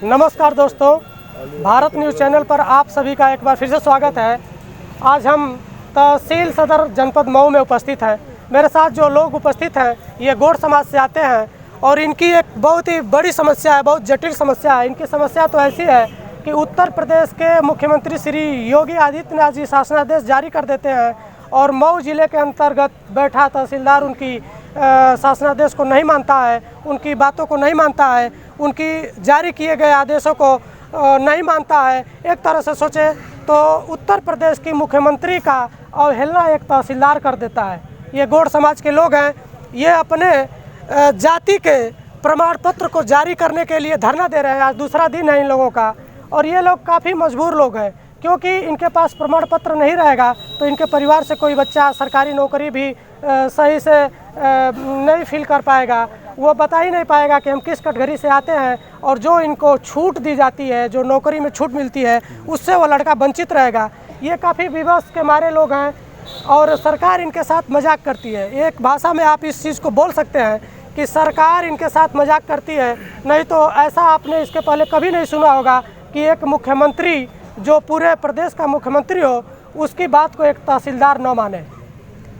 नमस्कार दोस्तों, Bharat news channel पर आप सभी का एक बार फिर से स्वागत है। आज हम तहसील सदर जनपद मऊ में उपस्थित हैं। मेरे साथ जो लोग उपस्थित हैं ये गौड़ समाज से आते हैं और इनकी एक बहुत ही बड़ी समस्या है, बहुत जटिल समस्या है। इनकी समस्या तो ऐसी है कि उत्तर प्रदेश के मुख्यमंत्री श्री योगी आदित्यनाथ जी शासनादेश जारी कर देते हैं और मऊ जिले के अंतर्गत बैठा तहसीलदार उनकी शासनादेश को नहीं मानता है, उनकी बातों को नहीं मानता है, उनकी जारी किए गए आदेशों को नहीं मानता है। एक तरह से सोचे तो उत्तर प्रदेश की मुख्यमंत्री का अवहेलना एक तहसीलदार कर देता है। ये गौड़ समाज के लोग हैं, ये अपने जाति के प्रमाण पत्र को जारी करने के लिए धरना दे रहे हैं। आज दूसरा दिन है इन लोगों का और ये लोग काफ़ी मजबूर लोग हैं, क्योंकि इनके पास प्रमाण पत्र नहीं रहेगा तो इनके परिवार से कोई बच्चा सरकारी नौकरी भी सही से नहीं फिल कर पाएगा। वो बता ही नहीं पाएगा कि हम किस कैटेगरी से आते हैं और जो इनको छूट दी जाती है, जो नौकरी में छूट मिलती है, उससे वो लड़का वंचित रहेगा। ये काफ़ी विवश के मारे लोग हैं और सरकार इनके साथ मजाक करती है। एक भाषा में आप इस चीज़ को बोल सकते हैं कि सरकार इनके साथ मजाक करती है। नहीं तो ऐसा आपने इसके पहले कभी नहीं सुना होगा कि एक मुख्यमंत्री जो पूरे प्रदेश का मुख्यमंत्री हो, उसकी बात को एक तहसीलदार न माने।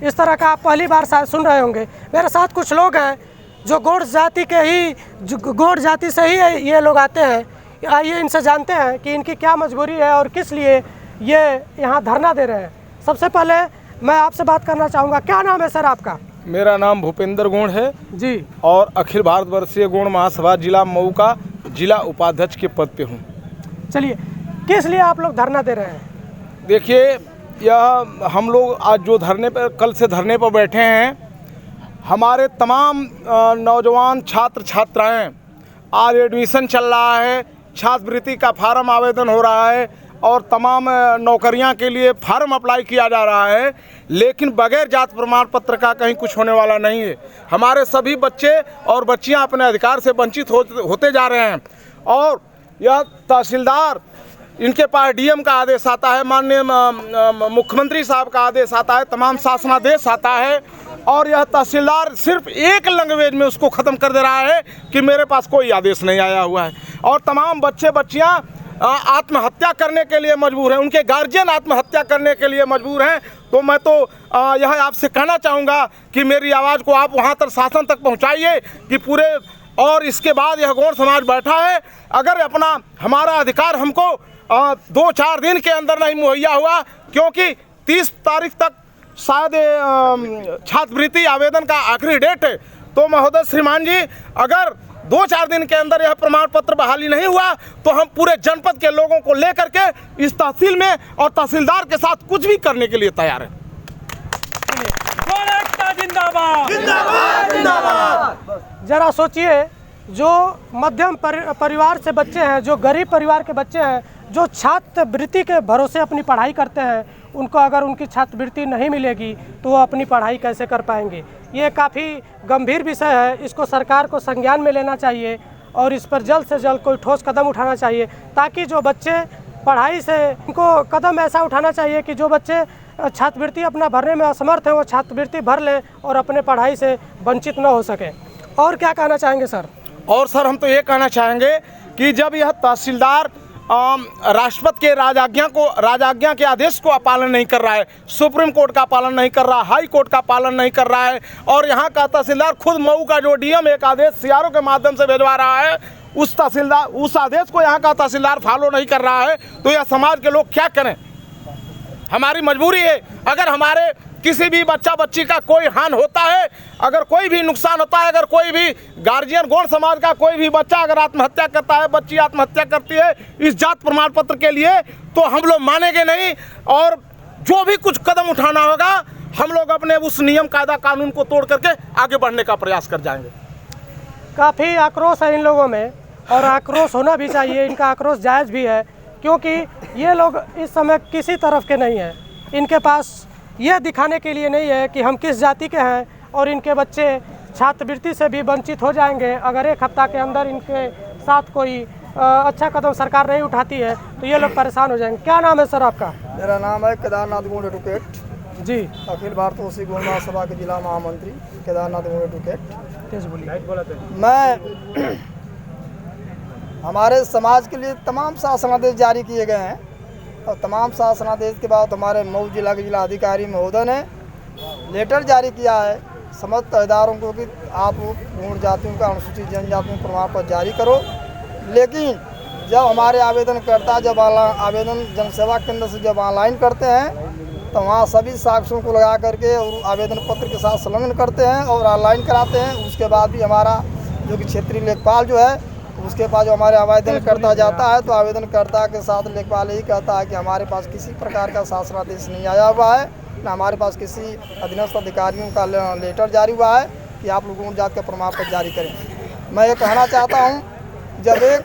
इस तरह का आप पहली बार शायद सुन रहे होंगे। मेरे साथ कुछ लोग हैं जो गौड़ जाति के ही, गौड़ जाति से ही ये लोग आते हैं। आइए इनसे जानते हैं कि इनकी क्या मजबूरी है और किस लिए ये यहाँ धरना दे रहे हैं। सबसे पहले मैं आपसे बात करना चाहूँगा, क्या नाम है सर आपका? मेरा नाम भूपेंद्र गोंड है जी, और अखिल भारतवर्षीय गौड़ महासभा जिला मऊ का जिला उपाध्यक्ष के पद पे हूँ। चलिए, किस लिए आप लोग धरना दे रहे हैं? देखिए, यह हम लोग आज जो धरने पर, कल से धरने पर बैठे हैं, हमारे तमाम नौजवान छात्र छात्राएं, आज एडमिशन चल रहा है, छात्रवृत्ति का फार्म आवेदन हो रहा है और तमाम नौकरियां के लिए फार्म अप्लाई किया जा रहा है, लेकिन बगैर जात प्रमाण पत्र का कहीं कुछ होने वाला नहीं है। हमारे सभी बच्चे और बच्चियां अपने अधिकार से वंचित होते जा रहे हैं और यह तहसीलदार, इनके पास डीएम का आदेश आता है, माननीय मुख्यमंत्री साहब का आदेश आता है, तमाम शासनादेश आता है और यह तहसीलदार सिर्फ एक लैंग्वेज में उसको ख़त्म कर दे रहा है कि मेरे पास कोई आदेश नहीं आया हुआ है। और तमाम बच्चे बच्चियां आत्महत्या करने के लिए मजबूर हैं, उनके गार्जियन आत्महत्या करने के लिए मजबूर हैं। तो मैं तो यह आपसे कहना चाहूँगा कि मेरी आवाज़ को आप वहाँ तक, शासन तक पहुँचाइए कि पूरे, और इसके बाद यह गौड़ समाज बैठा है, अगर अपना हमारा अधिकार हमको 2-4 दिन के अंदर नहीं मुहैया हुआ, क्योंकि 30 तारीख तक शायद छात्रवृत्ति आवेदन का आखिरी डेट है, तो महोदय श्रीमान जी, अगर 2-4 दिन के अंदर यह प्रमाण पत्र बहाली नहीं हुआ तो हम पूरे जनपद के लोगों को लेकर के इस तहसील में और तहसीलदार के साथ कुछ भी करने के लिए तैयार हैं। जिंदाबाद जिंदाबाद। जरा सोचिए, जो मध्यम परिवार से बच्चे हैं, जो गरीब परिवार के बच्चे हैं, जो छात्रवृत्ति के भरोसे अपनी पढ़ाई करते हैं, उनको अगर उनकी छात्रवृत्ति नहीं मिलेगी तो वो अपनी पढ़ाई कैसे कर पाएंगे। ये काफ़ी गंभीर विषय है, इसको सरकार को संज्ञान में लेना चाहिए और इस पर जल्द से जल्द कोई ठोस कदम उठाना चाहिए, ताकि जो बच्चे पढ़ाई से, उनको कदम ऐसा उठाना चाहिए कि जो बच्चे छात्रवृत्ति अपना भरने में असमर्थ हैं वो छात्रवृत्ति भर लें और अपने पढ़ाई से वंचित न हो सके। और क्या कहना चाहेंगे सर? और सर, हम तो ये कहना चाहेंगे कि जब यह तहसीलदार राष्ट्रपति के राजआज्ञा के आदेश को पालन नहीं कर रहा है, सुप्रीम कोर्ट का पालन नहीं कर रहा, हाई कोर्ट का पालन नहीं कर रहा है, और यहाँ का तहसीलदार खुद मऊ का जो डीएम एक आदेश सीआरओ के माध्यम से भेजवा रहा है, उस आदेश को यहाँ का तहसीलदार फॉलो नहीं कर रहा है, तो यह समाज के लोग क्या करें? हमारी मजबूरी है। अगर हमारे किसी भी बच्चा बच्ची का कोई हानि होता है, अगर कोई भी नुकसान होता है, अगर कोई भी गार्जियन, गौड़ समाज का कोई भी बच्चा अगर आत्महत्या करता है, बच्ची आत्महत्या करती है इस जात प्रमाण पत्र के लिए, तो हम लोग मानेंगे नहीं और जो भी कुछ कदम उठाना होगा हम लोग अपने उस नियम कायदा कानून को तोड़ करके आगे बढ़ने का प्रयास कर जाएंगे। काफ़ी आक्रोश है इन लोगों में और आक्रोश होना भी चाहिए, इनका आक्रोश जायज़ भी है, क्योंकि ये लोग इस समय किसी तरफ के नहीं हैं। इनके पास यह दिखाने के लिए नहीं है कि हम किस जाति के हैं और इनके बच्चे छात्रवृत्ति से भी वंचित हो जाएंगे अगर एक हफ्ता के अंदर इनके साथ कोई अच्छा कदम सरकार नहीं उठाती है तो ये लोग परेशान हो जाएंगे। क्या नाम है सर आपका? मेरा नाम है केदारनाथ गोंड एडवोकेट जी, अखिल भारतवर्षीय गौड़ महासभा के जिला महामंत्री केदारनाथ गोंड एडवोकेट। तेज बोलिए। मैं हमारे समाज के लिए तमाम शासनादेश जारी किए गए हैं और तमाम शासनादेश के बाद हमारे मऊ जिला के जिला अधिकारी महोदय ने लेटर जारी किया है समस्त इदारों को कि आप गौण जातियों का अनुसूचित जनजातियों प्रमाण पत्र जारी करो। लेकिन जब हमारे आवेदनकर्ता जब आवेदन जनसेवा केंद्र से जब ऑनलाइन करते हैं तो वहाँ सभी साक्ष्यों को लगा करके और आवेदन पत्र के साथ संलग्न करते हैं और ऑनलाइन कराते हैं। उसके बाद भी हमारा जो कि क्षेत्रीय लेखपाल जो है उसके पास जो हमारे आवेदनकर्ता जाता है तो आवेदनकर्ता के साथ लेखपाल यही कहता है कि हमारे पास किसी प्रकार का शासनादेश नहीं आया हुआ है, न हमारे पास किसी अधीनस्थ अधिकारियों का लेटर जारी हुआ है कि आप लोगों को जाति का प्रमाण पत्र जारी करें। मैं ये कहना चाहता हूँ, जब एक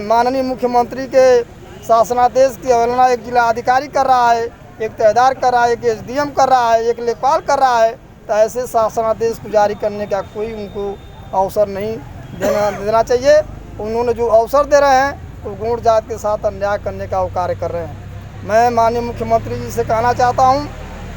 माननीय मुख्यमंत्री के शासनादेश की अवहेलना एक जिला अधिकारी कर रहा है, एक तहसीलदार कर रहा है, एक SDM कर रहा है, एक लेखपाल कर रहा है, तो ऐसे शासनादेश को जारी करने का कोई उनको अवसर नहीं देना चाहिए। उन्होंने जो अवसर दे रहे हैं तो गौण जाति के साथ अन्याय करने का वो कार्य कर रहे हैं। मैं माननीय मुख्यमंत्री जी से कहना चाहता हूँ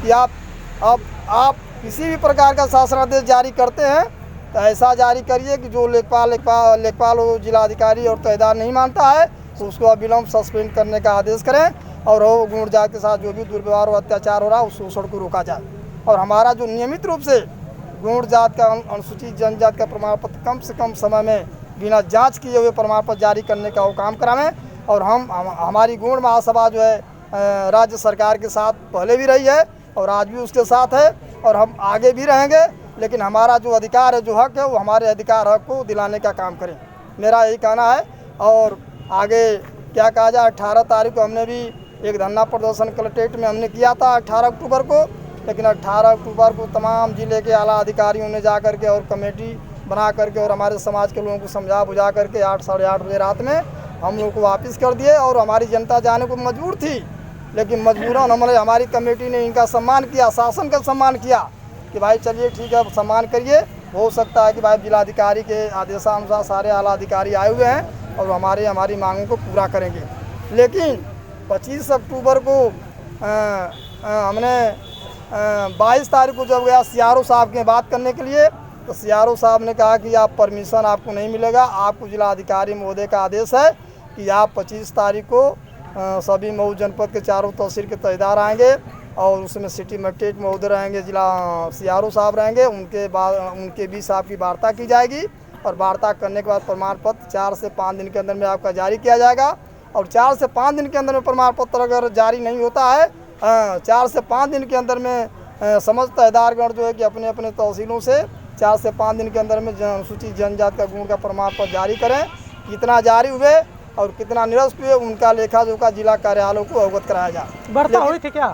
कि आप किसी भी प्रकार का शासनादेश जारी करते हैं तो ऐसा जारी करिए कि जो लेखपाल हो, जिला अधिकारी और तहसीलदार नहीं मानता है तो उसको अविलंब सस्पेंड करने का आदेश करें और वो गौण जाति के साथ जो भी दुर्व्यवहार और अत्याचार हो रहा है उस शोषण को रोका जाए। और हमारा जो नियमित रूप से गौण जाति का अनुसूचित जनजाति का प्रमाण पत्र कम से कम समय में बिना जांच किए हुए प्रमाण पत्र जारी करने का वो काम करावें। और हमारी गौण महासभा जो है राज्य सरकार के साथ पहले भी रही है और आज भी उसके साथ है और हम आगे भी रहेंगे। लेकिन हमारा जो अधिकार है, जो हक है, वो हमारे अधिकार हक को दिलाने का काम करें, मेरा यही कहना है। और आगे क्या कहा जाए, 18 तारीख को हमने भी एक धरना प्रदर्शन कलेक्ट्रेट में हमने किया था 18 अक्टूबर को, लेकिन 18 अक्टूबर को तमाम जिले के आला अधिकारियों ने जा करके और कमेटी बना करके और हमारे समाज के लोगों को समझा बुझा करके 8 साढ़े 8 बजे रात में हम लोग को वापस कर दिए और हमारी जनता जाने को मजबूर थी। लेकिन मजबूरन हमारी कमेटी ने इनका सम्मान किया, शासन का सम्मान किया कि भाई चलिए ठीक है, सम्मान करिए। हो सकता है कि भाई जिलाधिकारी के आदेशानुसार सारे आला अधिकारी आए हुए हैं और हमारी मांगों को पूरा करेंगे। लेकिन 25 अक्टूबर को हमने 22 तारीख को जब गया CRO साहब के बात करने के लिए तो CRO साहब ने कहा कि आप परमिशन आपको नहीं मिलेगा, आपको जिला अधिकारी महोदय का आदेश है कि आप 25 तारीख को सभी मऊ जनपद के चारों तहसील के तहसीलदार आएंगे और उसमें सिटी मजिस्ट्रेट महोदय रहेंगे, जिला CRO साहब रहेंगे, उनके बीच आपकी वार्ता की जाएगी और वार्ता करने के बाद प्रमाण पत्र 4 से 5 दिन के अंदर में आपका जारी किया जाएगा। और 4 से 5 दिन के अंदर में प्रमाण पत्र अगर जारी नहीं होता है, 4 से 5 दिन के अंदर में समस्त तहसीलदारगण जो है कि अपने अपने तहसीलों से 4 से 5 दिन के अंदर में अनुसूचित जनजाति का गौण का प्रमाण पत्र जारी करें। कितना जारी हुए और कितना निरस्त हुए उनका लेखा जोखा जिला कार्यालयों को अवगत कराया जाए। वार्ता हुई थी क्या?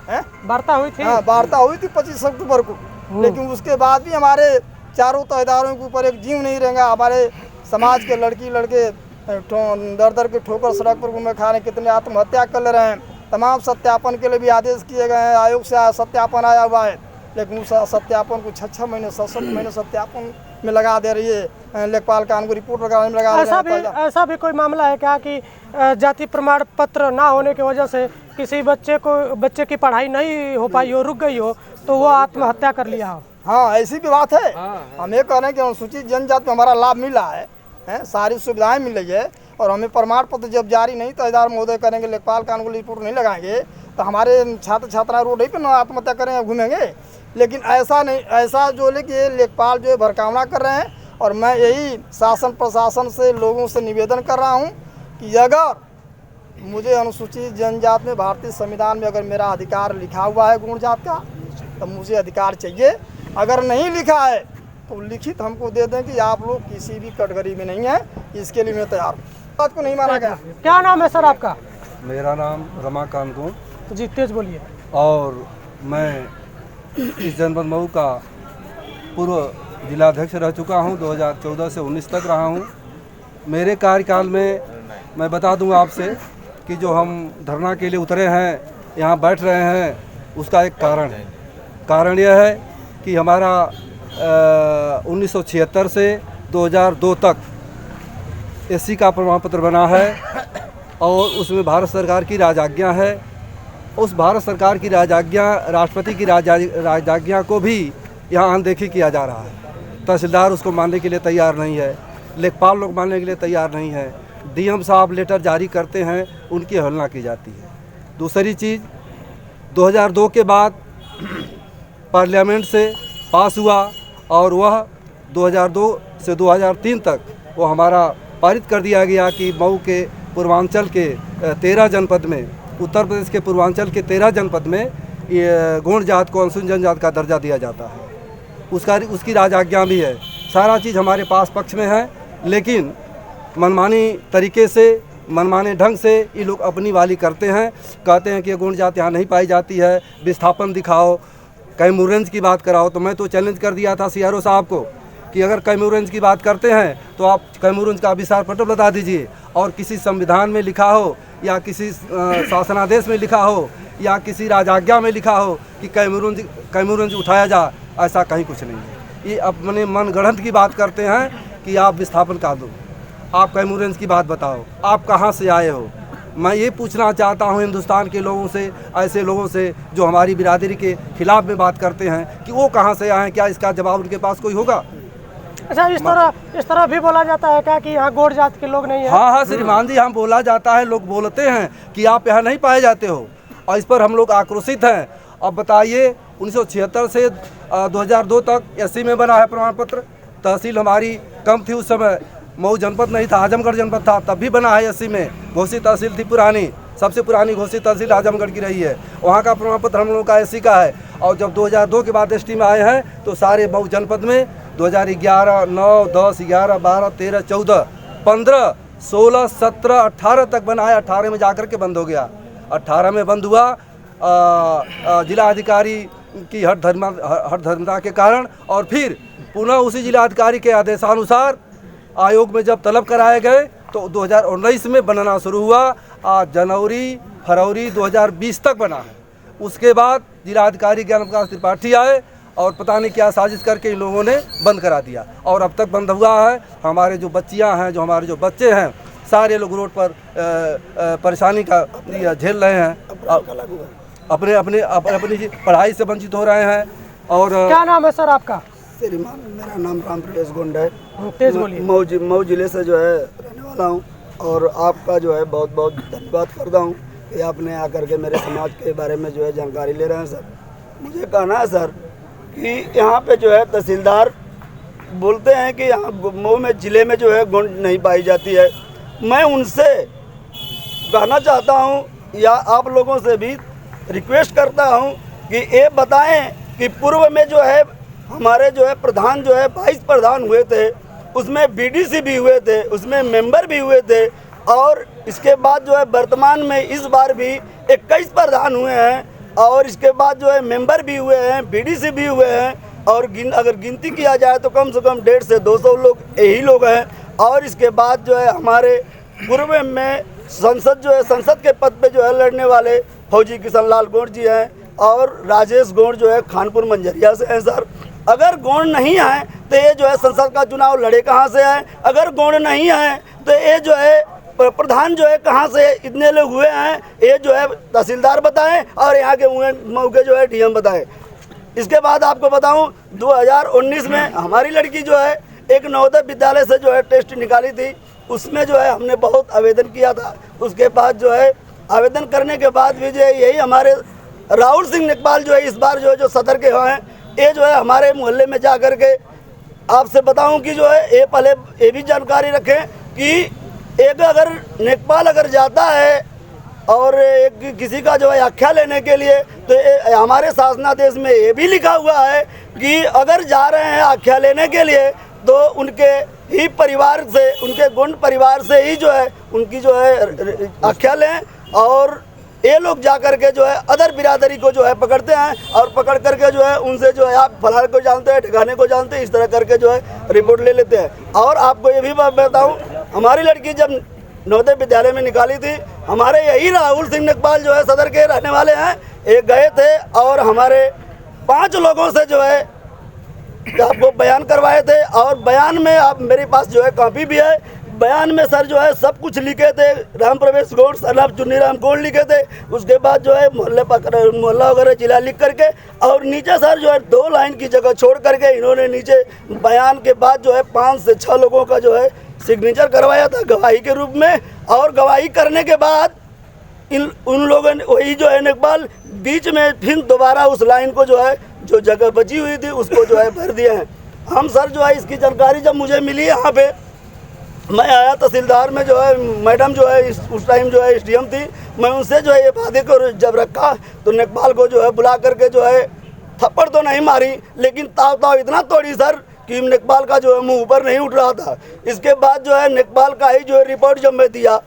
वार्ता हुई थी? हाँ, वार्ता हुई थी 25 अक्टूबर को। लेकिन उसके बाद भी हमारे चारों तहसीलदारों के ऊपर एक जीव नहीं रहेगा। हमारे समाज के लड़की लड़के दर दर के ठोकर सड़क पर घूमे खा रहे, कितने आत्महत्या कर ले रहे हैं। तमाम सत्यापन के लिए भी आदेश किए गए हैं, आयोग से सत्यापन आया हुआ है, लेकिन उस सत्यापन को 6-6 महीने 7-7 महीने सत्यापन में लगा दे रही है, लेखपाल कानून को रिपोर्ट लगाने में लगा ऐसा भी कोई मामला है क्या कि जाति प्रमाण पत्र ना होने की वजह से किसी बच्चे की पढ़ाई नहीं हो पाई हो, रुक गई हो, तो वो आत्महत्या कर लिया हो? हाँ, ऐसी भी बात है। हम ये कह रहे हैं कि अनुसूचित जनजाति में हमारा लाभ मिल रहा है, सारी सुविधाएं मिल रही है और हमें प्रमाण पत्र जब जारी नहीं तहसीलदार महोदय करेंगे, लेखपाल कानून रिपोर्ट नहीं लगाएंगे तो हमारे छात्र छात्राएं रोड ही पर आत्महत्या करेंगे, घूमेंगे। लेकिन ऐसा नहीं, ऐसा जो है कि ये लेखपाल जो है भड़कावना कर रहे हैं। और मैं यही शासन प्रशासन से लोगों से निवेदन कर रहा हूँ कि अगर मुझे अनुसूचित जनजाति में भारतीय संविधान में अगर मेरा अधिकार लिखा हुआ है गौण जाति का तो मुझे अधिकार चाहिए। अगर नहीं लिखा है तो लिखित हमको दे दें कि आप लोग किसी भी कैटेगरी में नहीं है, इसके लिए मैं तैयार हूँ। बात को नहीं माना गया। क्या नाम है सर आपका? मेरा नाम रमाकांत गुण। जी तेज बोलिए। और मैं इस जनपद मऊ का पूर्व जिलाध्यक्ष रह चुका हूं, 2014 से 19 तक रहा हूं। मेरे कार्यकाल में मैं बता दूं आपसे कि जो हम धरना के लिए उतरे हैं, यहाँ बैठ रहे हैं, उसका एक कारण है। कारण यह है कि हमारा 1976 से 2002 तक SC का प्रमाण पत्र बना है और उसमें भारत सरकार की राजआज्ञा है। उस भारत सरकार की राजआज्ञा, राष्ट्रपति की राजआज्ञा को भी यहाँ अनदेखी किया जा रहा है। तहसीलदार उसको मानने के लिए तैयार नहीं है, लेखपाल लोग मानने के लिए तैयार नहीं है, डीएम साहब लेटर जारी करते हैं, उनकी अवहेलना की जाती है। दूसरी चीज़, 2002 के बाद पार्लियामेंट से पास हुआ और वह 2002 से 2003 तक वो हमारा पारित कर दिया गया कि मऊ के पूर्वांचल के 13 जनपद में, उत्तर प्रदेश के पूर्वांचल के 13 जनपद में ये गौड़ जात को अनुसूचित जनजाति का दर्जा दिया जाता है। उसकी राजआज्ञा भी है, सारा चीज़ हमारे पास पक्ष में है। लेकिन मनमानी तरीके से, मनमाने ढंग से ये लोग अपनी वाली करते हैं, कहते हैं कि ये गौड़ जात यहाँ नहीं पाई जाती है, विस्थापन दिखाओ, कैमूरेंज की बात कराओ। तो मैं तो चैलेंज कर दिया था सीआरओ साहब को कि अगर कैमूरेंज की बात करते हैं तो आप कैमूरेंज का विस्तार पत्र बता दीजिए, और किसी संविधान में लिखा हो या किसी शासनादेश में लिखा हो या किसी राजआज्ञा में लिखा हो कि कैमूरेंज उठाया जा, ऐसा कहीं कुछ नहीं है। ये अपने मन गढ़ंत की बात करते हैं कि आप विस्थापन का दो, आप कैमूरेंज की बात बताओ, आप कहाँ से आए हो। मैं ये पूछना चाहता हूँ हिंदुस्तान के लोगों से, ऐसे लोगों से जो हमारी बिरादरी के खिलाफ में बात करते हैं, कि वो कहाँ से आए हैं, क्या इसका जवाब उनके पास कोई होगा? अच्छा, इस तरह भी बोला जाता है क्या कि यहाँ गौड़ जात के लोग नहीं हैं? हाँ श्रीमान जी, हम बोला जाता है, लोग बोलते हैं कि आप यहाँ नहीं पाए जाते हो, और इस पर हम लोग आक्रोशित हैं। अब बताइए, 1976 से 2002 तक एससी में बना है प्रमाण पत्र। तहसील हमारी कम थी उस समय, मऊ जनपद नहीं था, आजमगढ़ जनपद था, तब भी बना है एससी में। घोषित तहसील थी पुरानी, सबसे पुरानी घोषित तहसील आजमगढ़ की रही है, वहाँ का प्रमाण पत्र हम लोगों का एससी का है। और जब 2002 के बाद एसटी में आए हैं तो सारे मऊ जनपद में 2011, 9, 10, 11, 12, 13, 14, 15, 16, 17, 18 तक बना है। 18 में जाकर के बंद हो गया। 18 में बंद हुआ जिला अधिकारी की हठ धर्मता के कारण, और फिर पुनः उसी जिला अधिकारी के आदेशानुसार आयोग में जब तलब कराए गए तो 2019 में बनना शुरू हुआ। जनवरी फरवरी 2020 तक बना है। उसके बाद जिला अधिकारी ज्ञान प्रकाश त्रिपाठी आए और पता नहीं क्या साजिश करके इन लोगों ने बंद करा दिया, और अब तक बंद हुआ है। हमारे जो बच्चियां हैं, जो हमारे जो बच्चे हैं, सारे लोग रोड पर परेशानी का झेल रहे हैं, अपनी पढ़ाई से वंचित हो रहे हैं। और क्या नाम है सर आपका? श्रीमान, मेरा नाम राम प्रवेश गुंड है, तेज बोलिए। मऊ जिले से जो है रहने वाला हूँ, और आपका जो है बहुत बहुत धन्यवाद करता हूँ कि आपने आकर के मेरे समाज के बारे में जो है जानकारी ले रहे हैं। सर, मुझे कहना है सर कि यहाँ पे जो है तहसीलदार बोलते हैं कि यहाँ मऊ में ज़िले में जो है गौड़ नहीं पाई जाती है। मैं उनसे कहना चाहता हूँ, या आप लोगों से भी रिक्वेस्ट करता हूँ कि ये बताएं कि पूर्व में जो है हमारे जो है प्रधान जो है 22 प्रधान हुए थे, उसमें बीडीसी भी हुए थे, उसमें मेंबर भी हुए थे, और इसके बाद जो है वर्तमान में इस बार भी 21 प्रधान हुए हैं, और इसके बाद जो है मेंबर भी हुए हैं, बीडीसी भी हुए हैं, और अगर गिनती किया जाए तो कम से कम 150 से 200 लोग यही लोग हैं। और इसके बाद जो है हमारे पूर्व में संसद के पद पे जो है लड़ने वाले फौजी किशन लाल गौड़ जी हैं, और राजेश गौड़ जो है खानपुर मंझरिया से हैं। सर, अगर गौड़ नहीं है तो ये जो है संसद का चुनाव लड़े कहाँ से है? अगर गौड़ नहीं है तो ये जो है प्रधान जो है कहाँ से इतने लोग हुए हैं? ये जो है तहसीलदार बताएं, और यहाँ के मऊ के जो है डीएम बताएं। इसके बाद आपको बताऊं, 2019 में हमारी लड़की जो है एक नवोदय विद्यालय से जो है टेस्ट निकाली थी, उसमें जो है हमने बहुत आवेदन किया था। उसके बाद जो है आवेदन करने के बाद भी जो है यही हमारे राहुल सिंह नेकपाल जो है इस बार जो है जो सदर के हैं, ये जो है हमारे मोहल्ले में जा कर के आपसे बताऊं कि जो है ये पहले ये भी जानकारी रखें कि एक अगर नेकपाल अगर जाता है और एक किसी का जो है आख्या लेने के लिए, तो हमारे शासनादेश में ये भी लिखा हुआ है कि अगर जा रहे हैं आख्या लेने के लिए तो उनके ही परिवार से, उनके गौड़ परिवार से ही जो है उनकी जो है आख्या लें। और ये लोग जा कर के जो है अदर बिरादरी को जो है पकड़ते हैं, और पकड़ करके जो है उनसे जो है आप फलाने को जानते हैं, ठिकाने को जानते हैं, इस तरह करके जो है रिपोर्ट ले लेते हैं। और आपको ये भी बात बताऊं, हमारी लड़की जब नवोदय विद्यालय में निकाली थी, हमारे यही राहुल सिंह नेकपाल जो है सदर के रहने वाले हैं, एक गए थे और हमारे 5 लोगों से जो है आपको बयान करवाए थे। और बयान में आप मेरे पास जो है कॉपी भी है, बयान में सर जो है सब कुछ लिखे थे। राम प्रवेश गौड़ सरनाम चुन्नी राम गौड़ लिखे थे। उसके बाद जो है मोहल्ला वगैरह जिला लिख करके, और नीचे सर जो है 2 लाइन की जगह छोड़ करके इन्होंने नीचे बयान के बाद जो है 5 से 6 लोगों का जो है सिग्नेचर करवाया था गवाही के रूप में, और गवाही करने के बाद उन लोगों ने वही जो है नेकपाल बीच में फिर दोबारा उस लाइन को जो है जो जगह बची हुई थी उसको जो है भर दिए हैं। हम सर जो है इसकी जानकारी जब मुझे मिली यहाँ पे, मैं आया तहसीलदार में जो है मैडम जो है उस टाइम जो है एसडीएम थी, मैं उनसे जो है ये वादे को जब रखा तो नेकपाल को जो है बुला करके जो है थप्पड़ तो नहीं मारी, लेकिन ताव इतना तोड़ी सर कि नेकपाल का जो है मुंह ऊपर नहीं उठ रहा था। इसके बाद जो है नेकपाल का ही जो है रिपोर्ट जब मैं दिया,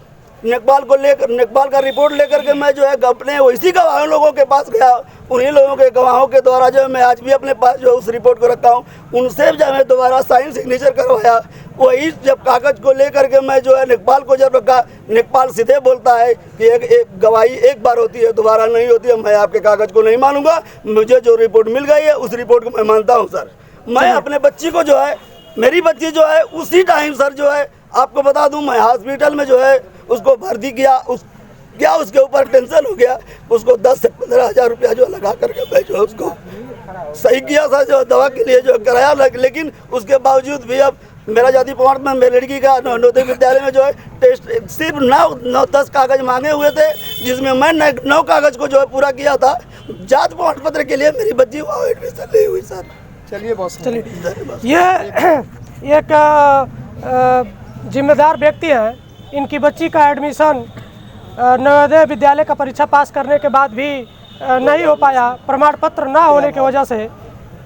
नेकपाल का रिपोर्ट लेकर के मैं जो है अपने वैसी गवाहों लोगों के पास गया, उन्हीं लोगों के गवाहों के द्वारा जो है मैं आज भी अपने पास जो है उस रिपोर्ट को रखा हूँ, उनसे जब मैं दोबारा साइन सिग्नेचर करवाया, वही जब कागज़ को लेकर के मैं जो है नेकपाल को जब रखा, नेकपाल सीधे बोलता है कि एक गवाही एक बार होती है, दोबारा नहीं होती है, मैं आपके कागज़ को नहीं मानूंगा, मुझे जो रिपोर्ट मिल गई है उस रिपोर्ट को मैं मानता हूँ सर। मैं अपने बच्ची को जो है, मेरी बच्ची जो है उसी टाइम सर जो है आपको बता दूं, मैं हॉस्पिटल में जो है उसको भर्ती किया, उसके ऊपर टेंशन हो गया, उसको 10 से 15 हज़ार रुपया जो लगा करके मैं जो उसको सही किया था जो दवा के लिए जो कराया, लेकिन उसके बावजूद भी अब मेरा जाति प्रमाण में मेरी लड़की का नवोदय विद्यालय में जो है टेस्ट सिर्फ 9-10 कागज़ मांगे हुए थे, जिसमें मैं 9 कागज़ को जो है पूरा किया था। जाति प्रमाण पत्र के लिए मेरी बच्ची वहाँ एडमिशन ली हुई सर। चलिए बॉस, चलिए ये एक जिम्मेदार व्यक्ति हैं, इनकी बच्ची का एडमिशन नवोदय विद्यालय का परीक्षा पास करने के बाद भी नहीं हो पाया, प्रमाण पत्र ना होने की वजह से।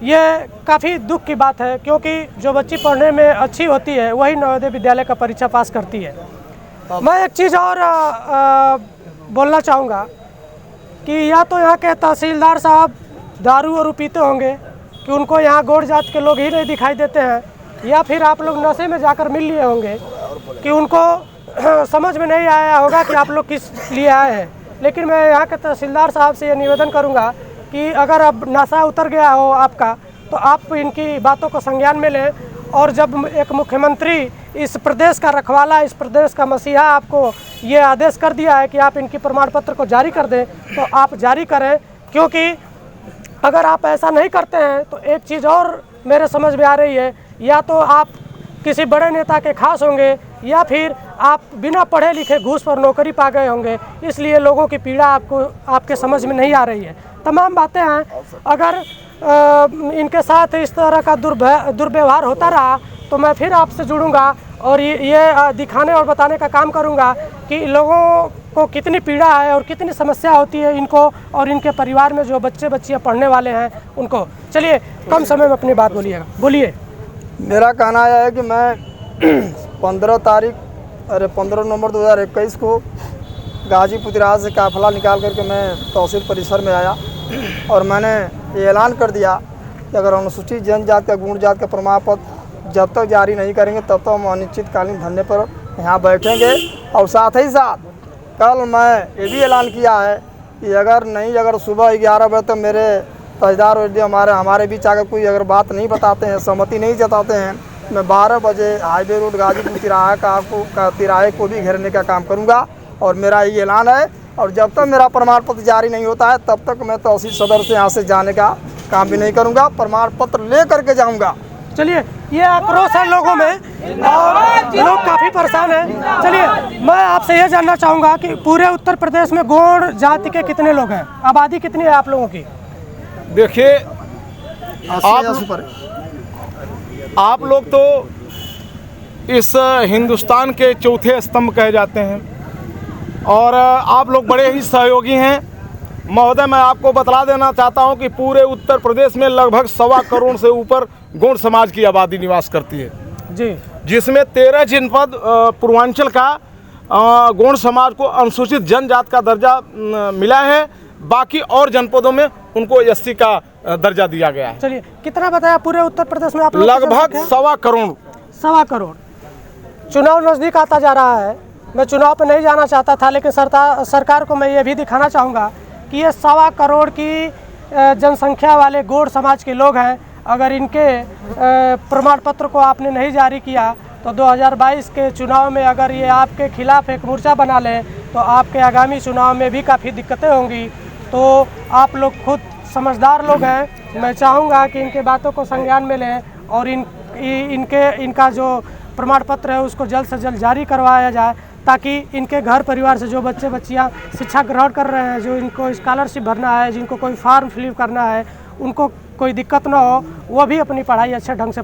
ये काफ़ी दुख की बात है, क्योंकि जो बच्ची पढ़ने में अच्छी होती है वही नवोदय विद्यालय का परीक्षा पास करती है। मैं एक चीज़ और बोलना चाहूँगा कि या तो यहाँ के तहसीलदार साहब दारू और पीते होंगे कि उनको यहाँ गौड़ जात के लोग ही नहीं दिखाई देते हैं, या फिर आप लोग नशे में जाकर मिल लिए होंगे कि उनको समझ में नहीं आया होगा कि आप लोग किस लिए आए हैं। लेकिन मैं यहाँ के तहसीलदार साहब से ये निवेदन करूँगा कि अगर अब नशा उतर गया हो आपका, तो आप इनकी बातों को संज्ञान में लें, और जब एक मुख्यमंत्री इस प्रदेश का रखवाला, इस प्रदेश का मसीहा आपको ये आदेश कर दिया है कि आप इनकी प्रमाण पत्र को जारी कर दें, तो आप जारी करें। क्योंकि अगर आप ऐसा नहीं करते हैं तो एक चीज़ और मेरे समझ में आ रही है, या तो आप किसी बड़े नेता के खास होंगे, या फिर आप बिना पढ़े लिखे घूस पर नौकरी पा गए होंगे, इसलिए लोगों की पीड़ा आपके समझ में नहीं आ रही है। तमाम बातें हैं, अगर इनके साथ इस तरह का दुर्व्यवहार होता रहा तो मैं फिर आपसे जुड़ूंगा और ये दिखाने और बताने का काम करूंगा कि लोगों को कितनी पीड़ा है और कितनी समस्या होती है इनको और इनके परिवार में जो बच्चे बच्चियाँ पढ़ने वाले हैं उनको। चलिए, कम समय में अपनी बात बोलिए। मेरा कहना यह है कि मैं 15 नवंबर 2021 को गाजीपुर राज से काफिला निकाल करके मैं तहसील परिसर में आया और मैंने ये ऐलान कर दिया कि अगर अनुसूचित जनजाति का गुण जाति का प्रमाण पत्र जब तक जारी नहीं करेंगे तब तक हम अनिश्चितकालीन धरने पर यहाँ बैठेंगे। और साथ ही साथ कल मैं ये भी ऐलान किया है कि अगर सुबह 11 बजे तक मेरे तहसीलदार हमारे बीच आकर कोई अगर बात नहीं बताते हैं, सहमति नहीं जताते हैं, मैं 12 बजे हाईवे रोड गाजीपुर तिराहे को भी घेरने का काम करूँगा। और मेरा ये ऐलान है, और जब तक मेरा प्रमाण पत्र जारी नहीं होता है तब तक मैं तहसील सदर से यहाँ से जाने का काम भी नहीं करूँगा, प्रमाण पत्र ले करके जाऊँगा। चलिए, ये आक्रोश है लोगों में और लोग काफ़ी परेशान हैं। चलिए, मैं आपसे ये जानना चाहूँगा कि पूरे उत्तर प्रदेश में गौड़ जाति के कितने लोग हैं, आबादी कितनी है आप लोगों की? देखिए, आप लोग तो इस हिंदुस्तान के चौथे स्तंभ कहे जाते हैं और आप लोग बड़े ही सहयोगी हैं महोदय। मैं आपको बतला देना चाहता हूं कि पूरे उत्तर प्रदेश में लगभग 1.25 करोड़ से ऊपर गौड़ समाज की आबादी निवास करती है जी, जिसमें 13 जनपद पूर्वांचल का गौड़ समाज को अनुसूचित जनजाति का दर्जा मिला है। बाकी और जनपदों में उनको एससी का दर्जा दिया गया है। चलिए, कितना बताया पूरे उत्तर प्रदेश में आप लोग? लगभग 1.25 करोड़। चुनाव नज़दीक आता जा रहा है, मैं चुनाव पर नहीं जाना चाहता था, लेकिन सरकार को मैं ये भी दिखाना चाहूँगा कि ये 1.25 करोड़ की जनसंख्या वाले गौड़ समाज के लोग हैं। अगर इनके प्रमाण पत्र को आपने नहीं जारी किया तो 2022 के चुनाव में अगर ये आपके खिलाफ एक मोर्चा बना लें तो आपके आगामी चुनाव में भी काफ़ी दिक्कतें होंगी। तो आप लोग खुद समझदार लोग हैं, मैं चाहूँगा कि इनके बातों को संज्ञान में लें और इनका जो प्रमाण पत्र है उसको जल्द से जल्द जारी करवाया जाए, ताकि इनके घर परिवार से जो बच्चे बच्चियाँ शिक्षा ग्रहण कर रहे हैं, जो इनको स्कॉलरशिप भरना है, जिनको कोई फॉर्म फिलअप करना है, उनको कोई दिक्कत ना हो, वो भी अपनी पढ़ाई अच्छे ढंग से